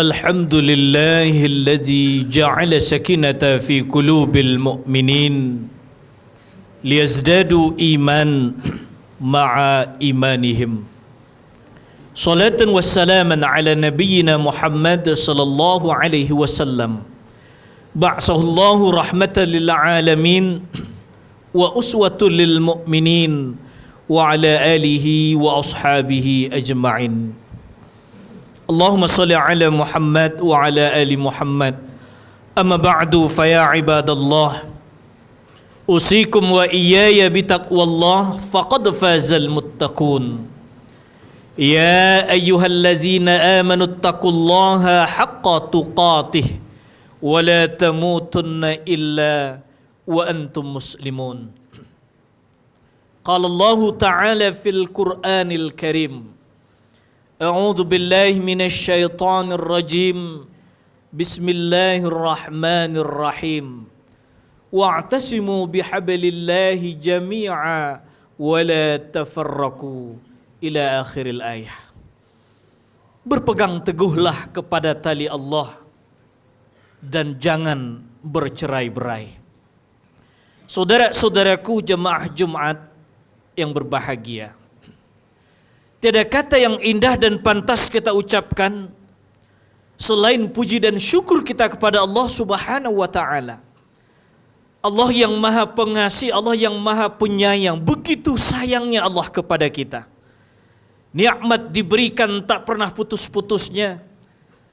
الحمد لله الذي جعل سكينة في قلوب المؤمنين ليزدادوا إيمان مع إيمانهم. صلاة وسلاما على نبينا محمد صلى الله عليه وسلم بعثه الله رحمة للعالمين وأسوة للمؤمنين وعلى آله وأصحابه أجمعين. اللهم صل على محمد وعلى آل محمد. أما بعد فيا عباد الله أوصيكم وإياي بتقوى الله فقد فاز المتقون. يا أيها الذين آمنوا اتقوا الله حق تقاته ولا تموتن إلا وأنتم مسلمون. قال الله تعالى في القرآن الكريم: أعوذ بالله من الشيطان الرجيم بسم الله الرحمن الرحيم واعتصموا بحبل الله جميعا ولا تفرقوا إلى آخر الآية. Berpegang teguhlah kepada tali Allah dan jangan bercerai-berai. Saudara-saudaraku jemaah Jumat yang berbahagia, tiada kata yang indah dan pantas kita ucapkan selain puji dan syukur kita kepada Allah Subhanahu wa taala. Allah yang Maha Pengasih, Allah yang Maha Penyayang, begitu sayangnya Allah kepada kita. Nikmat diberikan tak pernah putus-putusnya.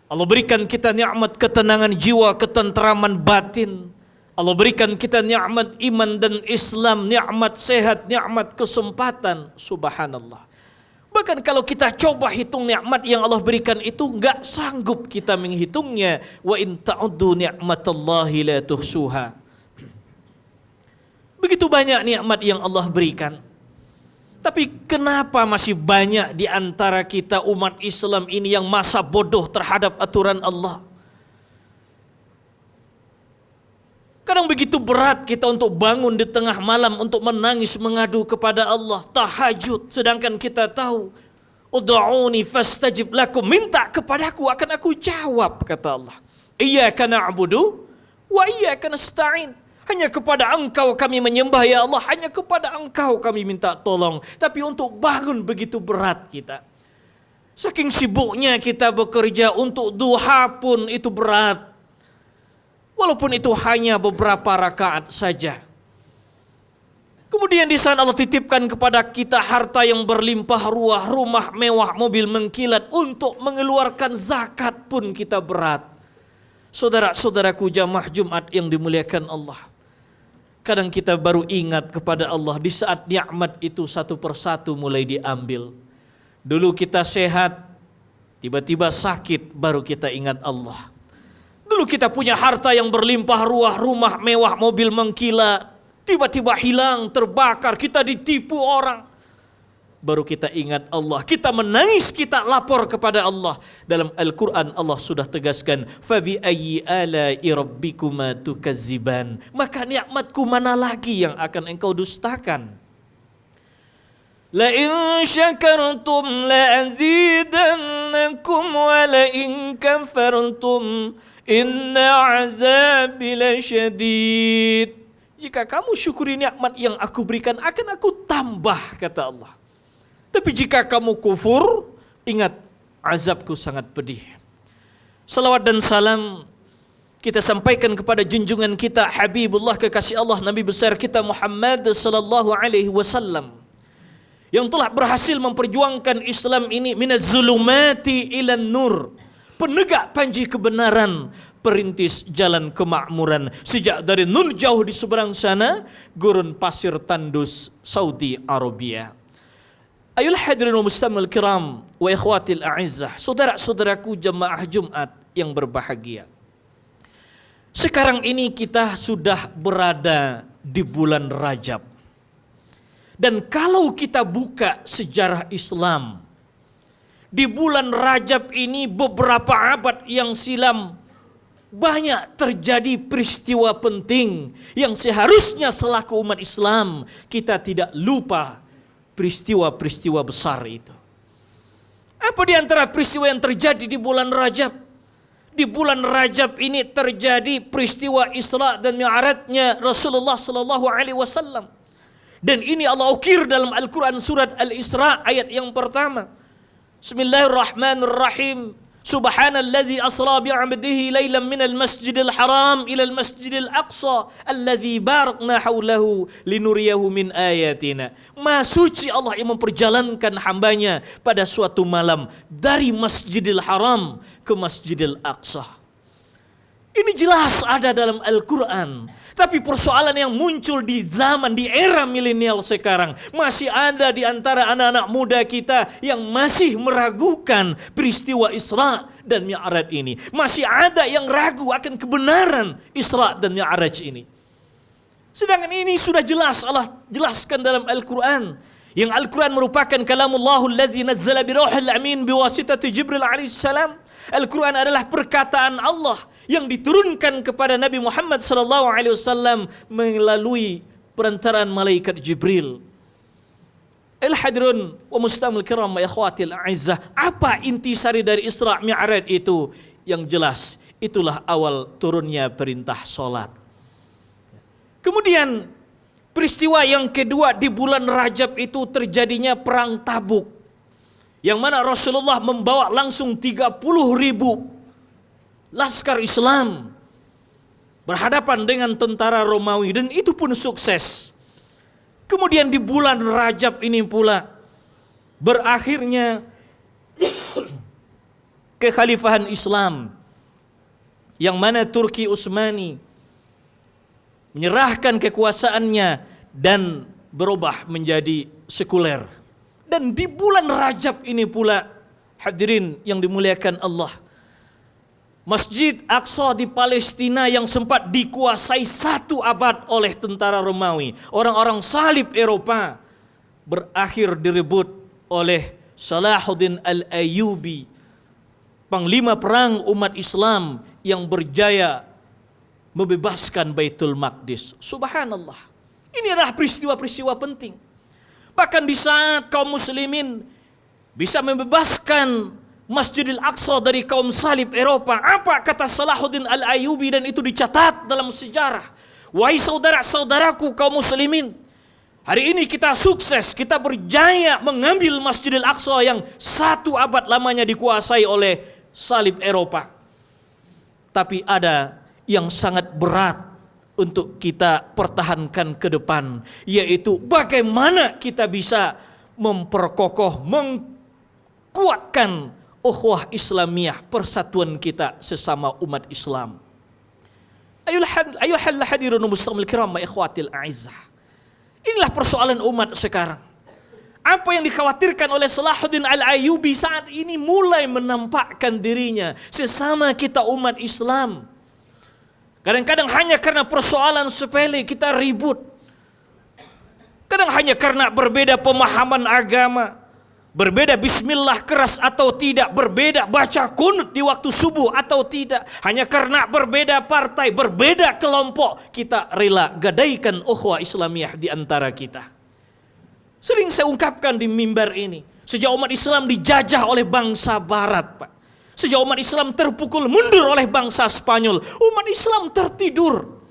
Allah berikan kita nikmat ketenangan jiwa, ketentraman batin. Allah berikan kita nikmat iman dan Islam, nikmat sehat, nikmat kesempatan. Subhanallah. Bahkan kalau kita coba hitung nikmat yang Allah berikan itu, enggak sanggup kita menghitungnya. Wa in ta'uddu ni'matallahi la tuhsuha. Begitu banyak nikmat yang Allah berikan. Tapi kenapa masih banyak di antara kita umat Islam ini yang masa bodoh terhadap aturan Allah? Kadang begitu berat kita untuk bangun di tengah malam untuk menangis mengadu kepada Allah, tahajud, sedangkan kita tahu ud'uni fastajib lakum, minta kepadaku akan aku jawab, kata Allah. Iyyaka na'budu wa iyyaka nasta'in. Hanya kepada Engkau kami menyembah ya Allah, hanya kepada Engkau kami minta tolong. Tapi untuk bangun begitu berat kita. Saking sibuknya kita bekerja, untuk duha pun itu berat. Walaupun itu hanya beberapa rakaat saja. Kemudian di sana Allah titipkan kepada kita harta yang berlimpah ruah, rumah mewah, mobil mengkilat. Untuk mengeluarkan zakat pun kita berat. Saudara-saudaraku jamaah Jumat yang dimuliakan Allah. Kadang kita baru ingat kepada Allah di saat nikmat itu satu persatu mulai diambil. Dulu kita sehat, tiba-tiba sakit, baru kita ingat Allah. Dulu kita punya harta yang berlimpah ruah, rumah mewah, mobil mengkilat. Tiba-tiba hilang, terbakar, kita ditipu orang. Baru kita ingat Allah. Kita menangis, kita lapor kepada Allah. Dalam Al-Quran Allah sudah tegaskan, Fabi ayyi ala'i rabbikuma tukazziban. Maka nikmatku mana lagi yang akan engkau dustakan? La in syakartum la azidannakum wa la in kafartum inna azabi lasyadid. Jika kamu syukuri nikmat yang aku berikan, akan aku tambah, kata Allah. Tapi jika kamu kufur, ingat azabku sangat pedih. Salawat dan salam kita sampaikan kepada junjungan kita Habibullah, kekasih Allah, Nabi besar kita Muhammad sallallahu alaihi wasallam, yang telah berhasil memperjuangkan Islam ini minaz zulumati ilan nur, penegak panji kebenaran, perintis jalan kemakmuran, sejak dari Nun jauh di seberang sana, gurun pasir tandus Saudi Arabia. Ayuhal hadirin wa mustamil kiram wa ikhwatil a'izzah, saudara-saudaraku jemaah Jumat yang berbahagia. Sekarang ini kita sudah berada di bulan Rajab. Dan kalau kita buka sejarah Islam, di bulan Rajab ini beberapa abad yang silam banyak terjadi peristiwa penting yang seharusnya selaku umat Islam kita tidak lupa peristiwa-peristiwa besar itu. Apa di antara peristiwa yang terjadi di bulan Rajab? Di bulan Rajab ini terjadi peristiwa Isra dan Mi'rajnya Rasulullah sallallahu alaihi wasallam. Dan ini Allah ukir dalam Al-Quran surat Al-Isra ayat yang pertama. Bismillahirrahmanirrahim. Subhanalladzi asra bi'abdihi laylan minal masjidil haram ilal masjidil aqsa alladzi barakna haulahu linuriyahu min ayatina. Maha suci Allah yang memperjalankan hambanya pada suatu malam dari Masjidil Haram ke Masjidil Aqsa. Ini jelas ada dalam Al-Quran. Tapi persoalan yang muncul di zaman, di era milenial sekarang, masih ada di antara anak-anak muda kita yang masih meragukan peristiwa Isra dan Mi'raj ini. Masih ada yang ragu akan kebenaran Isra dan Mi'raj ini. Sedangkan ini sudah jelas Allah jelaskan dalam Al-Quran. Yang Al-Quran merupakan kalamullahul ladzi nazzala biruhil amin biwasitati Jibril alaihissalam. Al-Quran adalah perkataan Allah yang diturunkan kepada Nabi Muhammad SAW melalui perantaraan malaikat Jibril. Al-hadirun wa mustamil kiram wa ikhwatil a'izzah. Apa intisari dari Isra Mi'raj itu? Yang jelas, itulah awal turunnya perintah salat. Kemudian peristiwa yang kedua di bulan Rajab itu terjadinya perang Tabuk. Yang mana Rasulullah membawa langsung 30.000 laskar Islam berhadapan dengan tentara Romawi, dan itu pun sukses. Kemudian di bulan Rajab ini pula berakhirnya kekhalifahan Islam, yang mana Turki Utsmani menyerahkan kekuasaannya dan berubah menjadi sekuler. Dan di bulan Rajab ini pula, hadirin yang dimuliakan Allah, Masjid Aqsa di Palestina yang sempat dikuasai 1 abad oleh tentara Romawi, orang-orang salib Eropa, berakhir direbut oleh Salahuddin Al-Ayyubi, panglima perang umat Islam yang berjaya membebaskan Baitul Maqdis. Subhanallah. Ini adalah peristiwa-peristiwa penting. Bahkan di saat kaum muslimin bisa membebaskan Masjidil Aqsa dari kaum salib Eropa, apa kata Salahuddin Al-Ayyubi, dan itu dicatat dalam sejarah. Wahai saudara-saudaraku kaum muslimin, hari ini kita sukses, kita berjaya mengambil Masjidil Aqsa yang 1 abad lamanya dikuasai oleh salib Eropa. Tapi ada yang sangat berat untuk kita pertahankan ke depan, yaitu bagaimana kita bisa memperkokoh, mengkuatkan ukhuwah Islamiyah, persatuan kita sesama umat Islam. Ayuhal hadirun muslimil kiram wa ikhwatil a'izzah. Inilah persoalan umat sekarang. Apa yang dikhawatirkan oleh Salahuddin Al-Ayyubi saat ini mulai menampakkan dirinya sesama kita umat Islam. Kadang-kadang hanya karena persoalan sepele kita ribut. Kadang hanya karena berbeda pemahaman agama, berbeda bismillah keras atau tidak, berbeda baca kunut di waktu subuh atau tidak. Hanya karena berbeda partai, berbeda kelompok, kita rela gadaikan ukhuwah Islamiyah di antara kita. Sering saya ungkapkan di mimbar ini, sejak umat Islam dijajah oleh bangsa Barat, Pak. Sejak umat Islam terpukul mundur oleh bangsa Spanyol, umat Islam tertidur.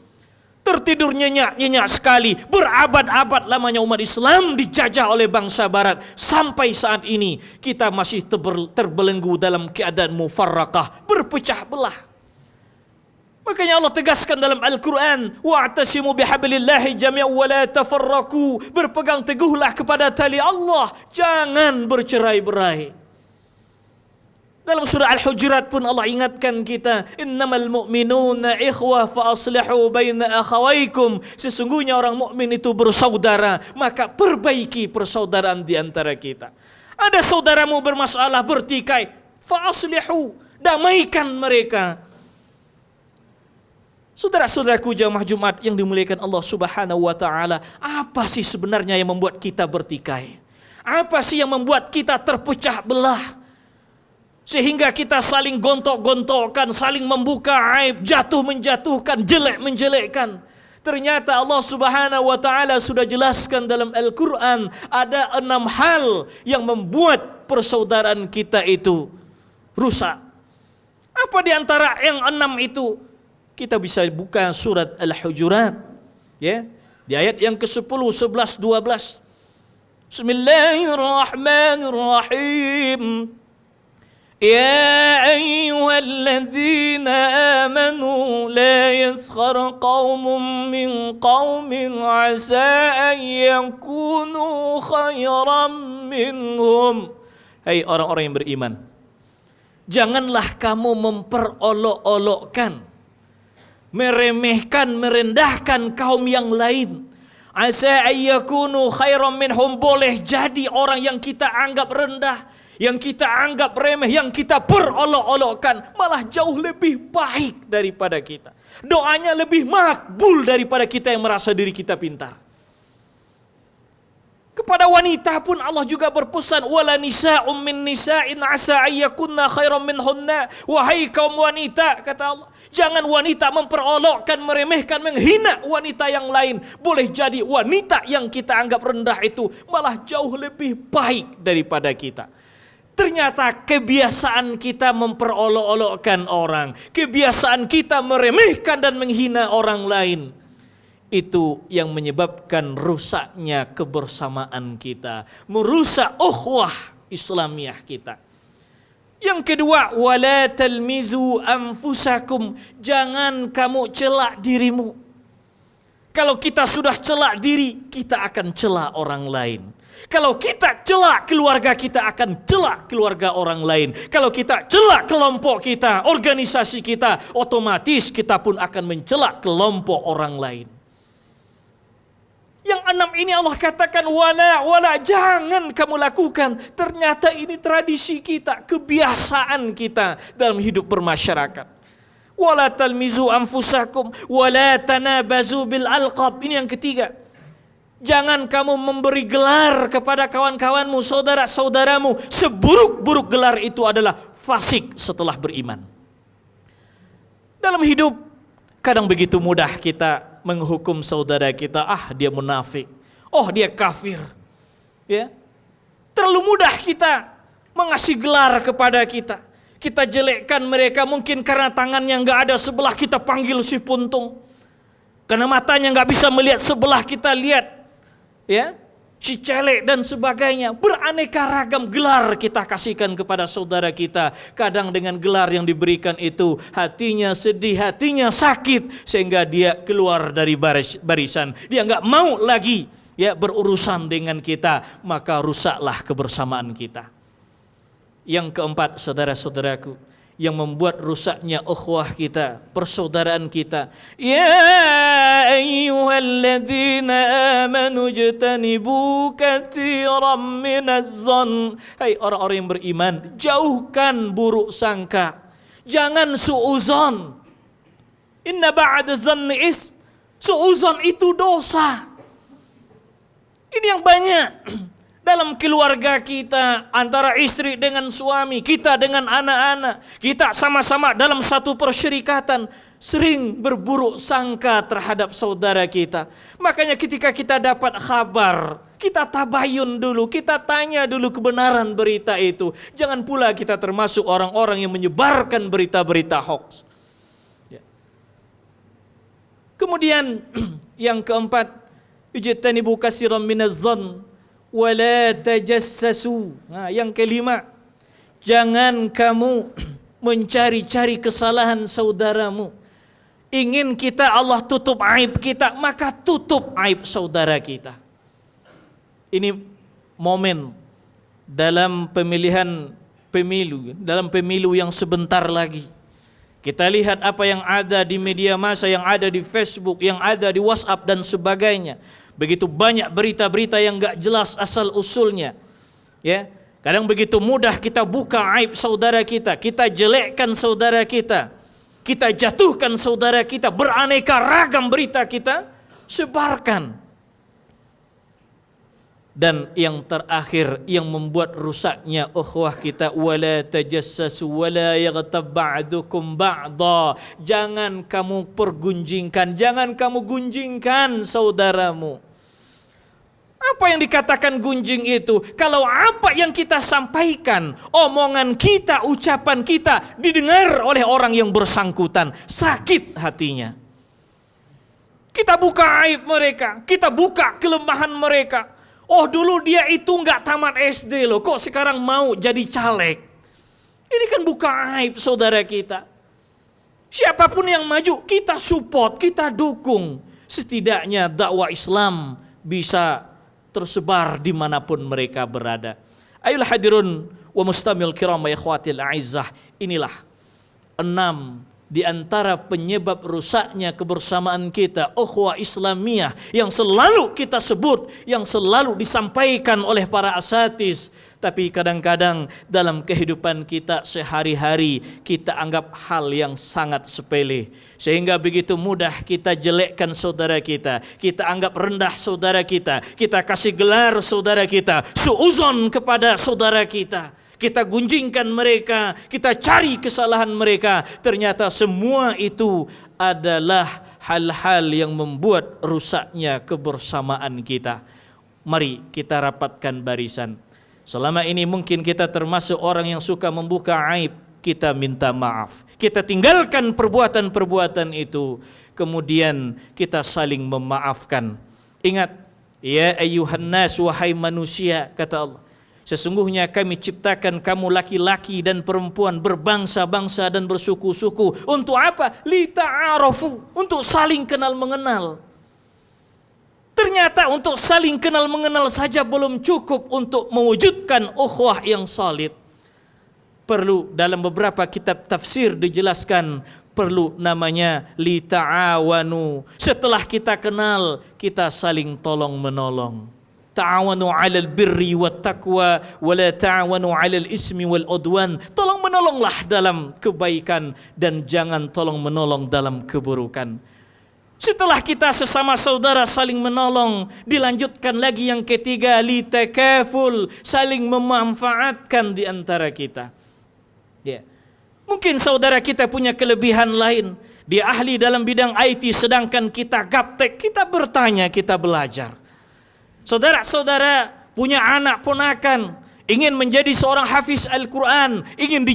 Tertidur nyenyak-nyenyak sekali. Berabad-abad lamanya umat Islam dijajah oleh bangsa Barat. Sampai saat ini kita masih terbelenggu dalam keadaan mufarraqah, berpecah belah. Makanya Allah tegaskan dalam Al-Quran, wa'tasimu bihablillahi jami'an wa la tafarraqu. Berpegang teguhlah kepada tali Allah, jangan bercerai-berai. Dalam surah Al-Hujurat pun Allah ingatkan kita, innamal mu'minuna ikhwah fa aslihu baina akhawaykum. Sesungguhnya orang mukmin itu bersaudara, maka perbaiki persaudaraan di antara kita. Ada saudaramu bermasalah, bertikai, fa aslihu, damaikan mereka. Saudara-saudaraku jamaah Jumat yang dimuliakan Allah Subhanahu wa taala, apa sih sebenarnya yang membuat kita bertikai? Apa sih yang membuat kita terpecah belah? Sehingga kita saling gontok-gontokkan, saling membuka aib, jatuh menjatuhkan, jelek menjelekkan. Ternyata Allah Subhanahu wa taala sudah jelaskan dalam Al-Qur'an, ada 6 hal yang membuat persaudaraan kita itu rusak. Apa di antara yang 6 itu? Kita bisa buka surat Al-Hujurat, ya, di ayat yang ke-10, 11, 12. Bismillahirrahmanirrahim. Ya ayyuhalladzina amanu la yaskhar qaumun min qaumin asa an yakunu khairan minhum. Hai orang-orang yang beriman, janganlah kamu memperolok-olokkan, meremehkan, merendahkan kaum yang lain. Asa ayyakunu khairam minhum, boleh jadi orang yang kita anggap rendah, yang kita anggap remeh, yang kita perolok-olokkan malah jauh lebih baik daripada kita. Doanya lebih makbul daripada kita yang merasa diri kita pintar. Kepada wanita pun Allah juga berpesan, wala nisa'um min nisa'in asa ayyakunna khairam minhunna. Wahai kaum wanita, kata Allah, jangan wanita memperolokkan, meremehkan, menghina wanita yang lain. Boleh jadi wanita yang kita anggap rendah itu malah jauh lebih baik daripada kita. Ternyata kebiasaan kita memperolok-olokkan orang, kebiasaan kita meremehkan dan menghina orang lain, itu yang menyebabkan rusaknya kebersamaan kita, merusak ukhuwah Islamiyah kita. Yang kedua, wala talmizu anfusakum, jangan kamu celak dirimu. Kalau kita sudah celak diri, kita akan celak orang lain. Kalau kita celak keluarga, kita akan celak keluarga orang lain. Kalau kita celak kelompok kita, organisasi kita, otomatis kita pun akan mencelak kelompok orang lain. Yang 6 ini Allah katakan wala, jangan kamu lakukan. Ternyata ini tradisi kita, kebiasaan kita dalam hidup bermasyarakat. Wala talmizu anfusakum wala tanabazu bil alqab. Ini yang ketiga. Jangan kamu memberi gelar kepada kawan-kawanmu, saudara-saudaramu. Seburuk-buruk gelar itu adalah fasik setelah beriman. Dalam hidup kadang begitu mudah kita menghukum saudara kita, dia munafik, dia kafir, ya. Terlalu mudah kita mengasih gelar kepada kita. Kita jelekkan mereka mungkin karena tangannya nggak ada sebelah, kita panggil si puntung. Karena matanya nggak bisa melihat sebelah, kita lihat, ya, si celek dan sebagainya. Beraneka ragam gelar kita kasihkan kepada saudara kita. Kadang dengan gelar yang diberikan itu hatinya sedih, hatinya sakit, sehingga dia keluar dari barisan. Dia nggak mau lagi, ya, berurusan dengan kita, maka rusaklah kebersamaan kita. Yang keempat, saudara-saudaraku, yang membuat rusaknya ukhuwah kita, persaudaraan kita. Ya ayyuhalladzina amanu jtanibu katsiran minaz-zann. Hai orang-orang yang beriman, jauhkan buruk sangka. Jangan suuzon. Inna ba'da zanni ism. Suuzon itu dosa. Ini yang banyak dalam keluarga kita, antara istri dengan suami, kita dengan anak-anak, kita sama-sama dalam satu persyarikatan, sering berburuk sangka terhadap saudara kita. Makanya ketika kita dapat kabar, kita tabayun dulu, kita tanya dulu kebenaran berita itu. Jangan pula kita termasuk orang-orang yang menyebarkan berita-berita hoax. Kemudian yang keempat, ijtanibu katsiran minaz-zann wala tajassasu. Yang kelima, jangan kamu mencari-cari kesalahan saudaramu. Ingin kita Allah tutup aib kita, maka tutup aib saudara kita. Ini momen dalam pemilihan pemilu, dalam pemilu yang sebentar lagi. Kita lihat apa yang ada di media massa, yang ada di Facebook, yang ada di WhatsApp dan sebagainya. Begitu banyak berita-berita yang gak jelas asal usulnya, ya. Kadang begitu mudah kita buka aib saudara kita jelekkan saudara kita jatuhkan saudara kita, beraneka ragam berita kita sebarkan. Dan yang terakhir yang membuat rusaknya ukhuwah kita, wala tajassasu wala yaghtab ba'dukum ba'dha. Jangan kamu pergunjingkan, jangan kamu gunjingkan saudaramu. Apa yang dikatakan gunjing itu? Kalau apa yang kita sampaikan, omongan kita, ucapan kita didengar oleh orang yang bersangkutan, sakit hatinya. Kita buka aib mereka, kita buka kelemahan mereka. Oh, dulu dia itu nggak tamat SD loh, kok sekarang mau jadi caleg? Ini kan buka aib saudara kita. Siapapun yang maju, kita support, kita dukung. Setidaknya dakwah Islam bisa tersebar dimanapun mereka berada. Ayolah hadirun wa mustamil kiram wa ikhwatil a'izzah. Inilah 6 di antara penyebab rusaknya kebersamaan kita, ukhuwah Islamiyah, yang selalu kita sebut, yang selalu disampaikan oleh para asatiz. Tapi kadang-kadang dalam kehidupan kita sehari-hari kita anggap hal yang sangat sepele. Sehingga begitu mudah kita jelekkan saudara kita. Kita anggap rendah saudara kita. Kita kasih gelar saudara kita. Suuzon kepada saudara kita. Kita gunjingkan mereka. Kita cari kesalahan mereka. Ternyata semua itu adalah hal-hal yang membuat rusaknya kebersamaan kita. Mari kita rapatkan barisan. Selama ini mungkin kita termasuk orang yang suka membuka aib, kita minta maaf. Kita tinggalkan perbuatan-perbuatan itu, kemudian kita saling memaafkan. Ingat, ya ayyuhan nas, wahai manusia, kata Allah, sesungguhnya kami ciptakan kamu laki-laki dan perempuan berbangsa-bangsa dan bersuku-suku. Untuk apa? Lita'arafu, untuk saling kenal mengenal. Ternyata untuk saling kenal mengenal saja belum cukup untuk mewujudkan ukhuwah yang solid. Perlu dalam beberapa kitab tafsir dijelaskan, perlu namanya li ta'awanu. Setelah kita kenal, kita saling tolong menolong. Ta'awanu 'alal birri wat taqwa wa la ta'awanu 'alal ismi wal udwan. Tolong menolonglah dalam kebaikan dan jangan tolong menolong dalam keburukan. Setelah kita sesama saudara saling menolong, dilanjutkan lagi yang ketiga, litakaful, saling memanfaatkan di antara kita. Ya. Mungkin saudara kita punya kelebihan lain, dia ahli dalam bidang IT sedangkan kita gaptek, kita bertanya, kita belajar. Saudara-saudara punya anak ponakan, ingin menjadi seorang hafiz Al-Quran, ingin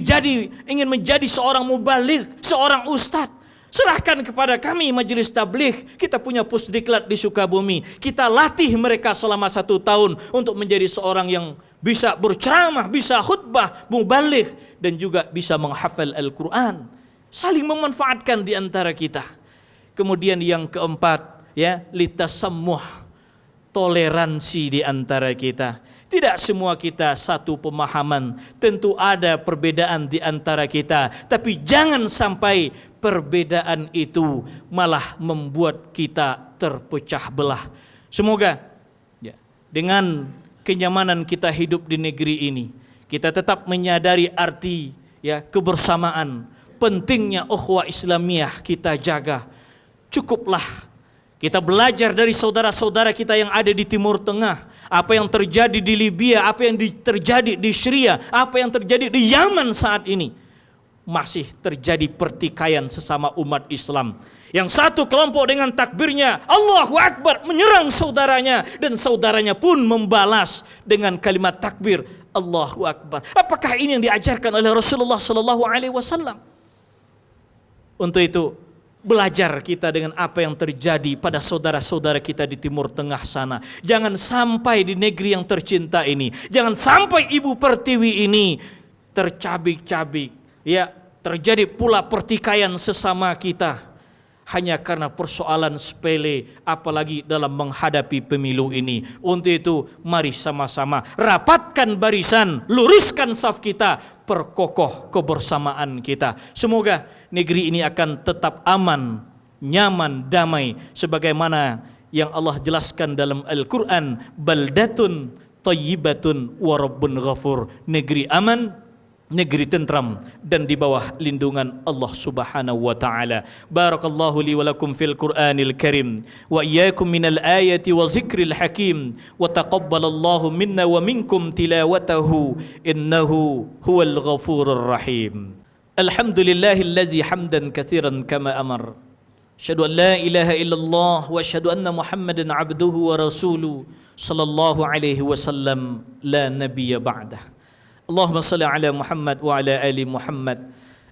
menjadi seorang mubaligh, seorang ustadz. Serahkan kepada kami majelis tabligh. Kita punya pusdiklat di Sukabumi. Kita latih mereka selama 1 tahun untuk menjadi seorang yang bisa berceramah, bisa khutbah, mubaligh, dan juga bisa menghafal Al-Quran. Saling memanfaatkan di antara kita. Kemudian yang keempat, ya, litasammuh, toleransi di antara kita. Tidak semua kita satu pemahaman, tentu ada perbedaan di antara kita, tapi jangan sampai perbedaan itu malah membuat kita terpecah belah. Semoga ya, dengan kenyamanan kita hidup di negeri ini, kita tetap menyadari arti ya kebersamaan, pentingnya ukhuwah Islamiyah kita jaga. Cukuplah kita belajar dari saudara-saudara kita yang ada di Timur Tengah. Apa yang terjadi di Libya, apa yang terjadi di Syria, apa yang terjadi di Yaman saat ini. Masih terjadi pertikaian sesama umat Islam. Yang satu kelompok dengan takbirnya Allahu Akbar menyerang saudaranya, dan saudaranya pun membalas dengan kalimat takbir Allahu Akbar. Apakah ini yang diajarkan oleh Rasulullah SAW? Untuk itu, belajar kita dengan apa yang terjadi pada saudara-saudara kita di Timur Tengah sana. Jangan sampai di negeri yang tercinta ini, jangan sampai Ibu Pertiwi ini tercabik-cabik. Ya, terjadi pula pertikaian sesama kita hanya karena persoalan sepele, apalagi dalam menghadapi pemilu ini. Untuk itu, mari sama-sama rapatkan barisan, luruskan saf kita, perkokoh kebersamaan kita. Semoga negeri ini akan tetap aman, nyaman, damai, sebagaimana yang Allah jelaskan dalam Al-Quran, baldatun thayyibatun wa rabbun ghafur. Negeri aman, negeri tentram, dan di bawah lindungan Allah Subhanahu wa taala. Barakallahu li wa lakum fil Qur'anil Karim wa iyyakum minal ayati wa zikril hakim wa taqabbalallahu minna wa minkum tilawatahu innahu huwal ghafurur rahim. Alhamdulillahillazi hamdan katsiran kama amar. Asyhadu an la ilaha illallah wa asyhadu anna Muhammadan abduhu wa rasuluhu sallallahu alaihi wasallam la nabiyya ba'dah. Allahumma salli ala Muhammad wa ala ali Muhammad.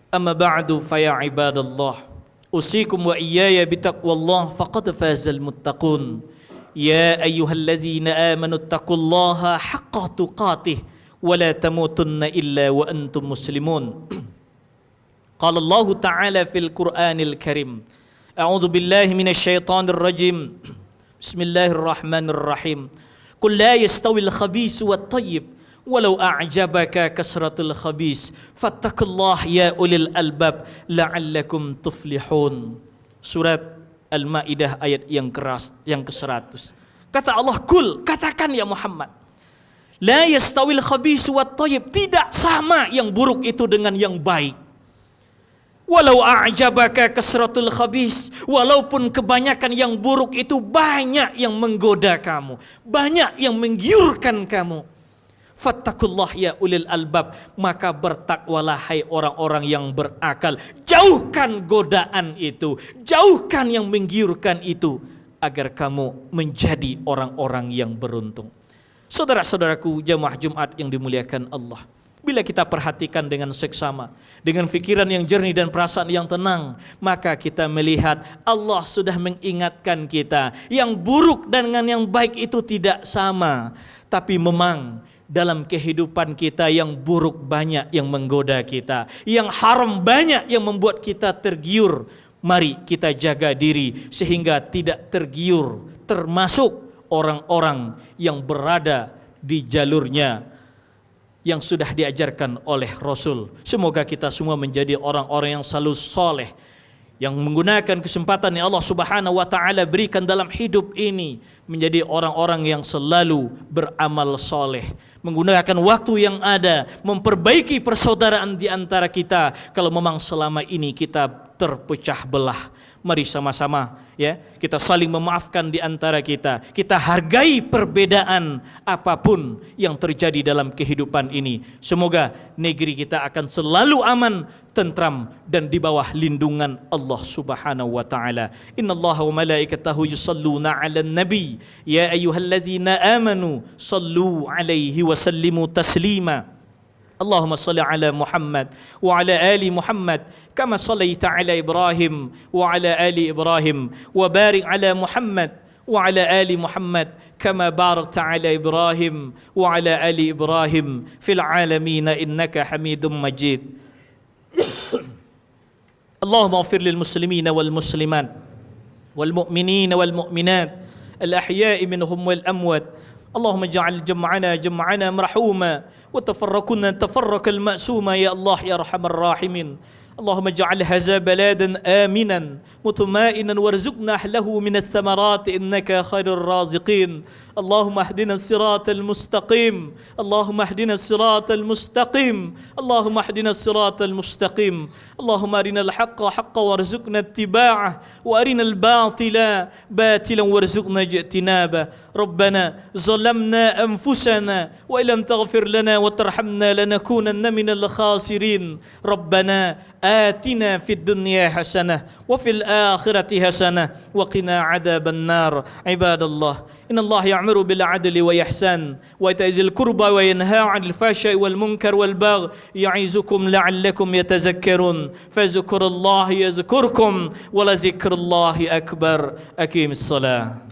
Amma ba'du fa ya ibadallah. Usikum wa iyaya bitaqwallah faqad fazal muttaqun. Ya ayyuhallazina amanu taqullaha haqqa tuqatih wa la tamutunna illa wa antum muslimun. Qala Allah Ta'ala fil Qur'anil Karim. A'udzu billahi minasy syaithanir rajim. Bismillahirrahmanirrahim. Qul la yastawil khabis wat thayyib walau a'jabaka kasratul khabis fattaqullaha ya ulil albab la'allakum tuflihun. Surat Al-Maidah ayat yang ke-100. Kata Allah, kul, katakan ya Muhammad, la yastawil khabis wat thayyib, tidak sama yang buruk itu dengan yang baik. Walau a'jabaka kasratul khabis, walaupun kebanyakan yang buruk itu banyak yang menggoda kamu, banyak yang menggiurkan kamu. Fattakullah ya ulil albab, maka bertakwalah hai orang-orang yang berakal. Jauhkan godaan itu, jauhkan yang menggiurkan itu, agar kamu menjadi orang-orang yang beruntung. Saudara-saudaraku jamaah Jumat yang dimuliakan Allah, bila kita perhatikan dengan seksama, dengan fikiran yang jernih dan perasaan yang tenang, maka kita melihat Allah sudah mengingatkan kita, yang buruk dengan yang baik itu tidak sama. Tapi memang dalam kehidupan kita yang buruk banyak yang menggoda kita, yang haram banyak yang membuat kita tergiur. Mari kita jaga diri sehingga tidak tergiur, termasuk orang-orang yang berada di jalurnya yang sudah diajarkan oleh Rasul. Semoga kita semua menjadi orang-orang yang selalu soleh, yang menggunakan kesempatan yang Allah Subhanahu wa Ta'ala berikan dalam hidup ini menjadi orang-orang yang selalu beramal soleh, menggunakan waktu yang ada, memperbaiki persaudaraan di antara kita. Kalau memang selama ini kita terpecah belah, mari sama-sama ya kita saling memaafkan di antara kita. Kita hargai perbedaan apapun yang terjadi dalam kehidupan ini. Semoga negeri kita akan selalu aman, tentram dan di bawah lindungan Allah Subhanahu wa Ta'ala. Innallaha wa malaikatahu yusalluna 'alan nabi ya ayyuhallazina amanu sallu 'alaihi wa sallimu taslima. Allahumma salli ala Muhammad wa ala ali Muhammad kama sallaita ala Ibrahim wa ala ali Ibrahim wa barik ala Muhammad wa ala ali Muhammad kama barakta ala Ibrahim wa ala ali Ibrahim fil alamin innaka Hamidum Majid. Allahumma ighfir lil muslimina wal muslimat wal mu'minina wal mu'minat al ahya'i minhum wal amwat. Allahumma ij'al jam'ana marhuma wa tafarraquna tafarraqal ma'suma ya Allah ya arhamar rahimin. اللهم اجعل هذا بلادا آمنا مطمئنا وارزقنا أهله من الثمرات إنك خير الرازقين. اللهم اهدنا الصراط المستقيم، اللهم اهدنا الصراط المستقيم، اللهم اهدنا الصراط المستقيم. اللهم أرنا الحق حقا وارزقنا اتباعه وأرنا الباطل باطلا وارزقنا اجتنابه. ربنا ظلمنا أنفسنا وإن لم تغفر لنا وترحمنا لنكونن من الخاسرين. ربنا آتنا في الدنيا حسنة وفي الآخرة حسنة وقنا عذاب النار. عباد الله، إن الله يأمر بالعدل وإحسان وإيتاء ذي القربى وينهى عن الفحشاء والمنكر والبغي يعظكم لعلكم يتذكرون. فاذكروا الله يذكركم ولذكر الله أكبر. أقيم الصلاة.